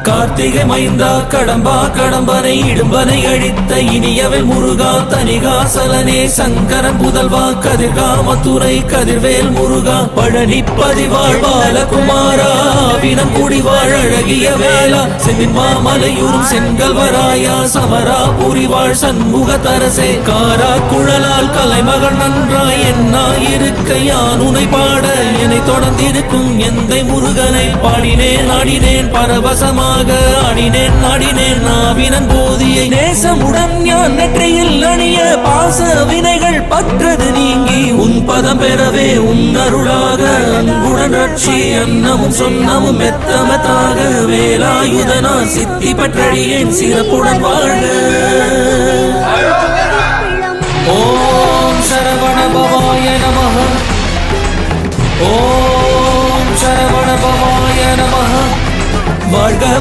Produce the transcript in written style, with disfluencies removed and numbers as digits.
கார்த்திகை மைந்தா கடம்பா கடம்பனை இடும்பனை அழித்த இனியவன் முருகா தனிகாசலனே சங்கரன் புதல்வா கதிர்கா மதுரை கதிர்வேல் முருகா பழனி பதிவாழ் பாலகுமாரா வினம் குடிவாழ் அழகிய வேளா செந்தின் மாமலையூரும் செங்கல்வராயா சமரா புரிவாழ் சண்முக தரசே காரா குழலால் கலைமகள் நன்றாய் என்னாயிருக்க யான் உனை பாட என்னை தொடர்ந்திருக்கும் எந்தை முருகனை பாடினேன் ஆடினேன் பரவசமாக ஆடினேன் நாடினேன் நாவினன் போதியை நேசமுடன் ஞான் நெற்றியில் அணிய பாச வினைகள் பற்றது நீங்கி உன் பதம் பெறவே உன் அருளாக அன்புடன் ரட்சி அன்னமும் சொன்னமும் மெத்தமத்தாக வேலாயுதனா சித்தி பற்றடியேன் சிறப்புடன் வாழ்க. ஓம் சரவண பவாய நமஹ. ஓம் சரவண பவாய நமஹ. வாழ்க.